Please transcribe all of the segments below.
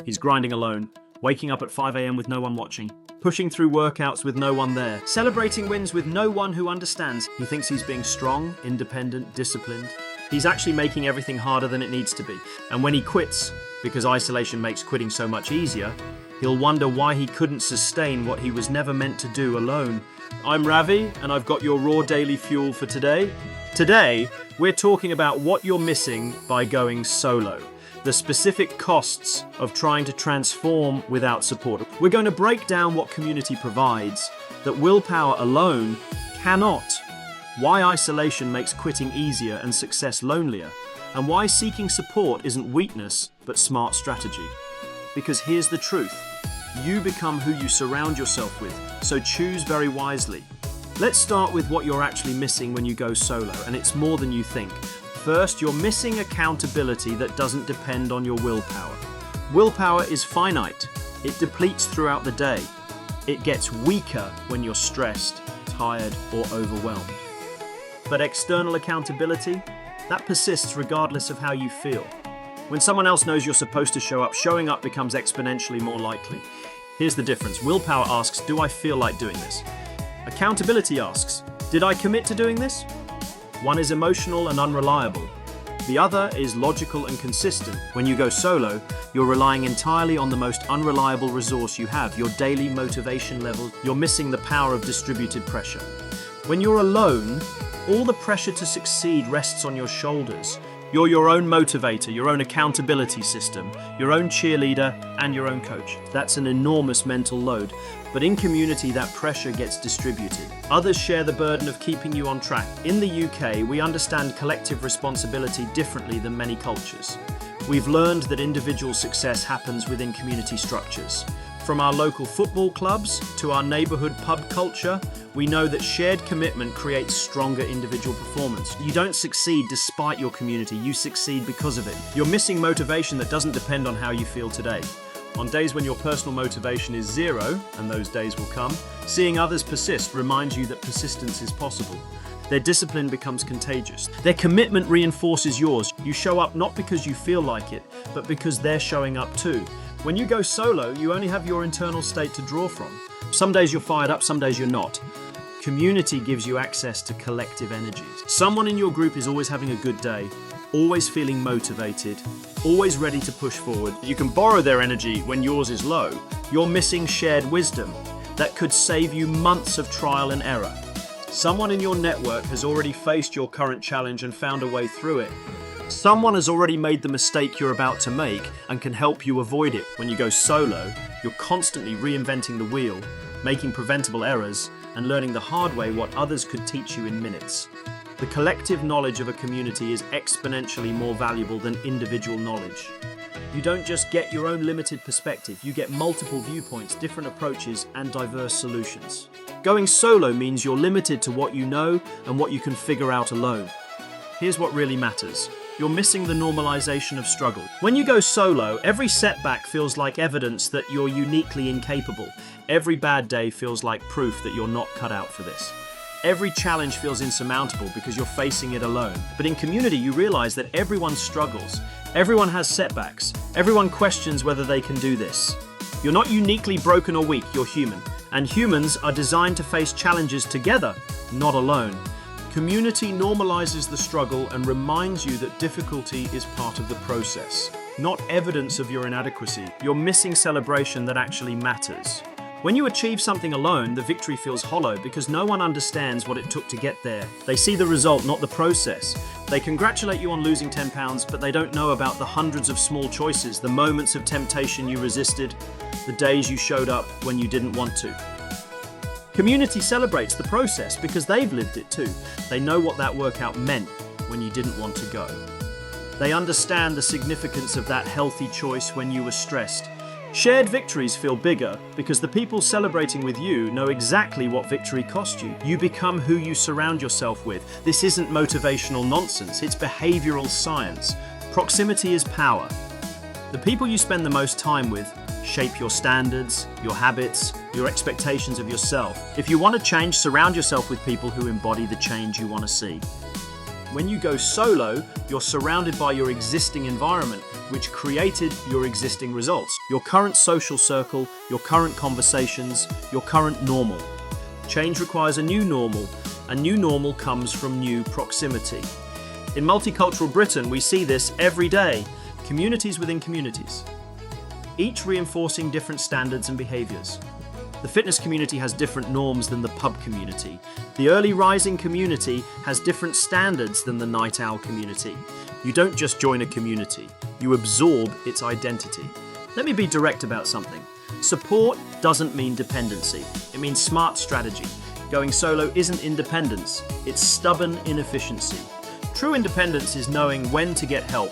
He's grinding alone, waking up at 5 a.m. with no one watching, pushing through workouts with no one there, celebrating wins with no one who understands. He thinks he's being strong, independent, disciplined. He's actually making everything harder than it needs to be. And when he quits, because isolation makes quitting so much easier, he'll wonder why he couldn't sustain what he was never meant to do alone. I'm Ravi, and I've got your raw daily fuel for today. Today, we're talking about what you're missing by going solo. The specific costs of trying to transform without support. We're going to break down what community provides that willpower alone cannot, why isolation makes quitting easier and success lonelier, and why seeking support isn't weakness but smart strategy. Because here's the truth. You become who you surround yourself with, so choose very wisely. Let's start with what you're actually missing when you go solo, and it's more than you think. First, you're missing accountability that doesn't depend on your willpower. Willpower is finite. It depletes throughout the day. It gets weaker when you're stressed, tired, or overwhelmed. But external accountability, that persists regardless of how you feel. When someone else knows you're supposed to show up, showing up becomes exponentially more likely. Here's the difference. Willpower asks, do I feel like doing this? Accountability asks, did I commit to doing this? One is emotional and unreliable. The other is logical and consistent. When you go solo, you're relying entirely on the most unreliable resource you have, your daily motivation level. You're missing the power of distributed pressure. When you're alone, all the pressure to succeed rests on your shoulders. You're your own motivator, your own accountability system, your own cheerleader, and your own coach. That's an enormous mental load. But in community, that pressure gets distributed. Others share the burden of keeping you on track. In the UK, we understand collective responsibility differently than many cultures. We've learned that individual success happens within community structures. From our local football clubs to our neighborhood pub culture, we know that shared commitment creates stronger individual performance. You don't succeed despite your community, you succeed because of it. You're missing motivation that doesn't depend on how you feel today. On days when your personal motivation is zero, and those days will come, seeing others persist reminds you that persistence is possible. Their discipline becomes contagious. Their commitment reinforces yours. You show up not because you feel like it, but because they're showing up too. When you go solo, you only have your internal state to draw from. Some days you're fired up, some days you're not. Community gives you access to collective energies. Someone in your group is always having a good day, always feeling motivated, always ready to push forward. You can borrow their energy when yours is low. You're missing shared wisdom that could save you months of trial and error. Someone in your network has already faced your current challenge and found a way through it. Someone has already made the mistake you're about to make and can help you avoid it. When you go solo, you're constantly reinventing the wheel, making preventable errors, and learning the hard way what others could teach you in minutes. The collective knowledge of a community is exponentially more valuable than individual knowledge. You don't just get your own limited perspective, you get multiple viewpoints, different approaches, and diverse solutions. Going solo means you're limited to what you know and what you can figure out alone. Here's what really matters. You're missing the normalization of struggle. When you go solo, every setback feels like evidence that you're uniquely incapable. Every bad day feels like proof that you're not cut out for this. Every challenge feels insurmountable because you're facing it alone. But in community, you realize that everyone struggles. Everyone has setbacks. Everyone questions whether they can do this. You're not uniquely broken or weak, you're human. And humans are designed to face challenges together, not alone. Community normalizes the struggle and reminds you that difficulty is part of the process, not evidence of your inadequacy. You're missing celebration that actually matters. When you achieve something alone, the victory feels hollow because no one understands what it took to get there. They see the result, not the process. They congratulate you on losing 10 pounds, but they don't know about the hundreds of small choices, the moments of temptation you resisted, the days you showed up when you didn't want to. Community celebrates the process because they've lived it too. They know what that workout meant when you didn't want to go. They understand the significance of that healthy choice when you were stressed. Shared victories feel bigger because the people celebrating with you know exactly what victory cost you. You become who you surround yourself with. This isn't motivational nonsense, it's behavioral science. Proximity is power. The people you spend the most time with shape your standards, your habits, your expectations of yourself. If you want to change, surround yourself with people who embody the change you want to see. When you go solo, you're surrounded by your existing environment. which created your existing results, your current social circle, your current conversations, your current normal. Change requires a new normal. A new normal comes from new proximity. In multicultural Britain, we see this every day, communities within communities, each reinforcing different standards and behaviours. The fitness community has different norms than the pub community. The early rising community has different standards than the night owl community. You don't just join a community, you absorb its identity. Let me be direct about something. Support doesn't mean dependency. It means smart strategy. Going solo isn't independence, it's stubborn inefficiency. True independence is knowing when to get help,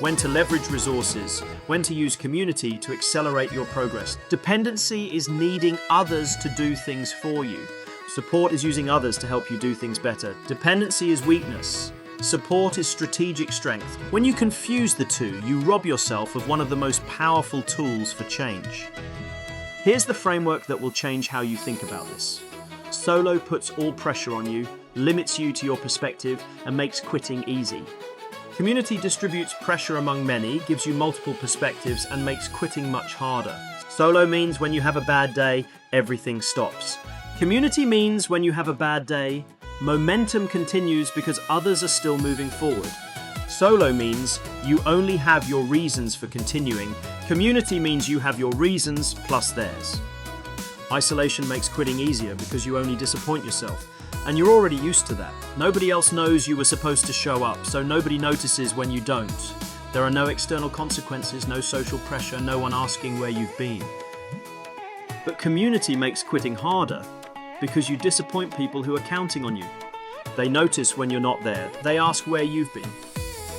when to leverage resources, when to use community to accelerate your progress. Dependency is needing others to do things for you. Support is using others to help you do things better. Dependency is weakness. Support is strategic strength. When you confuse the two, you rob yourself of one of the most powerful tools for change. Here's the framework that will change how you think about this. Solo puts all pressure on you, limits you to your perspective, and makes quitting easy. Community distributes pressure among many, gives you multiple perspectives, and makes quitting much harder. Solo means when you have a bad day, everything stops. Community means when you have a bad day, momentum continues because others are still moving forward. Solo means you only have your reasons for continuing. Community means you have your reasons plus theirs. Isolation makes quitting easier because you only disappoint yourself. And you're already used to that. Nobody else knows you were supposed to show up, so nobody notices when you don't. There are no external consequences, no social pressure, no one asking where you've been. But community makes quitting harder because you disappoint people who are counting on you. They notice when you're not there. They ask where you've been.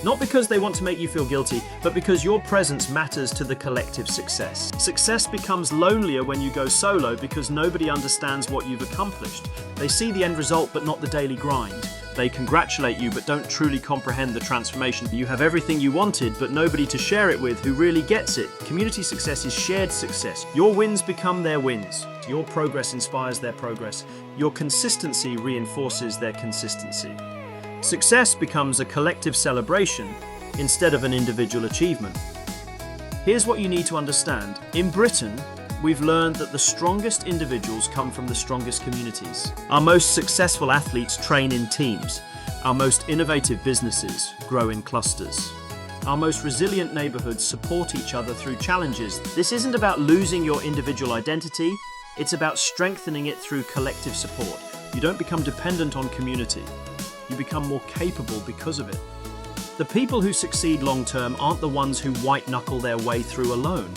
Not because they want to make you feel guilty, but because your presence matters to the collective success. Success becomes lonelier when you go solo because nobody understands what you've accomplished. They see the end result but not the daily grind. They congratulate you but don't truly comprehend the transformation. You have everything you wanted but nobody to share it with who really gets it. Community success is shared success. Your wins become their wins. Your progress inspires their progress. Your consistency reinforces their consistency. Success becomes a collective celebration instead of an individual achievement. Here's what you need to understand. In Britain, we've learned that the strongest individuals come from the strongest communities. Our most successful athletes train in teams. Our most innovative businesses grow in clusters. Our most resilient neighborhoods support each other through challenges. This isn't about losing your individual identity, it's about strengthening it through collective support. You don't become dependent on community. You become more capable because of it. The people who succeed long-term aren't the ones who white-knuckle their way through alone.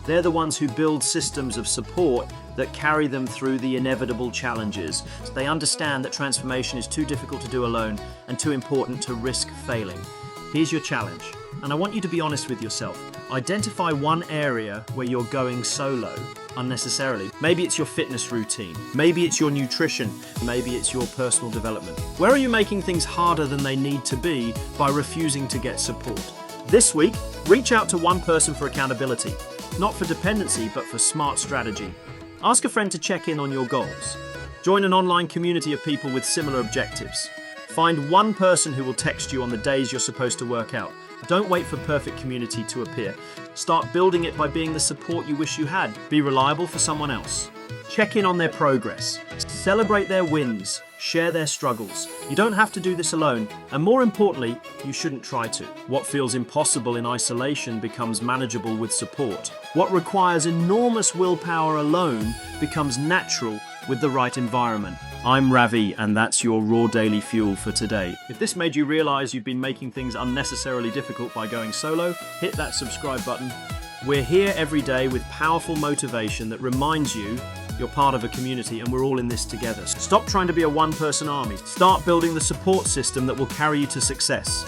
They're the ones who build systems of support that carry them through the inevitable challenges. They understand that transformation is too difficult to do alone and too important to risk failing. Here's your challenge, and I want you to be honest with yourself. Identify one area where you're going solo unnecessarily. Maybe it's your fitness routine. Maybe it's your nutrition. Maybe it's your personal development. Where are you making things harder than they need to be by refusing to get support? This week, reach out to one person for accountability. Not for dependency, but for smart strategy. Ask a friend to check in on your goals. Join an online community of people with similar objectives. Find one person who will text you on the days you're supposed to work out. Don't wait for perfect community to appear. Start building it by being the support you wish you had. Be reliable for someone else. Check in on their progress. Celebrate their wins. Share their struggles. You don't have to do this alone, and more importantly, you shouldn't try to. What feels impossible in isolation becomes manageable with support. What requires enormous willpower alone becomes natural with the right environment. I'm Ravi, and that's your Raw Daily Fuel for today. If this made you realize you've been making things unnecessarily difficult by going solo, hit that subscribe button. We're here every day with powerful motivation that reminds you you're part of a community and we're all in this together. Stop trying to be a one-person army. Start building the support system that will carry you to success.